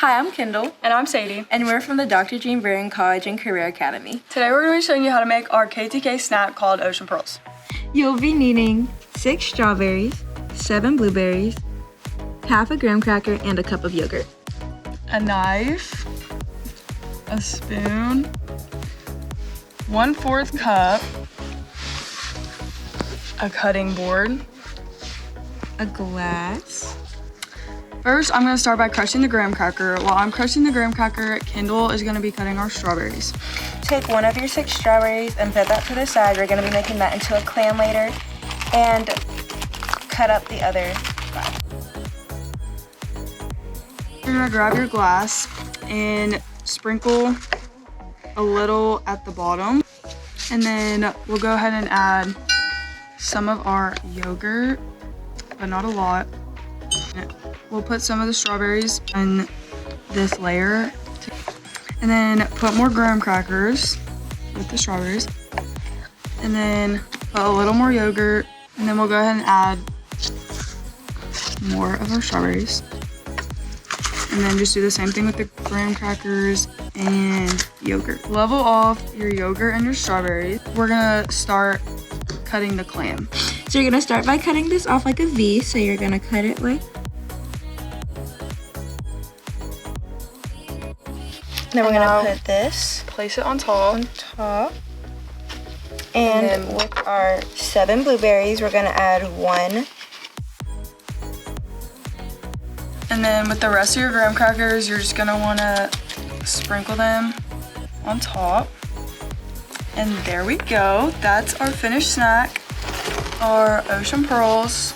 Hi, I'm Kendall. And I'm Sadie. And we're from the Dr. Jean Bryan College and Career Academy. Today we're going to be showing you how to make our KTK snack called Ocean Pearls. You'll be needing 6 strawberries, 7 blueberries, half a graham cracker, and a cup of yogurt. A knife, a spoon, 1/4 cup, a cutting board, a glass. First, I'm going to start by crushing the graham cracker. While I'm crushing the graham cracker, Kendall is going to be cutting our strawberries. Take one of your 6 strawberries and put that to the side. We're going to be making that into a clam later. And cut up the other 5. You're going to grab your glass and sprinkle a little at the bottom. And then we'll go ahead and add some of our yogurt, but not a lot. We'll put some of the strawberries in this layer. And then put more graham crackers with the strawberries. And then put a little more yogurt. And then we'll go ahead and add more of our strawberries. And then just do the same thing with the graham crackers and yogurt. Level off your yogurt and your strawberries. We're gonna start cutting the clam. So you're gonna start by cutting this off like a V. So you're gonna cut it like. Then we're gonna put this. Place it on top. And with our 7 blueberries, we're gonna add 1. And then with the rest of your graham crackers, you're just gonna wanna sprinkle them on top. And there we go. That's our finished snack, our Ocean Pearls.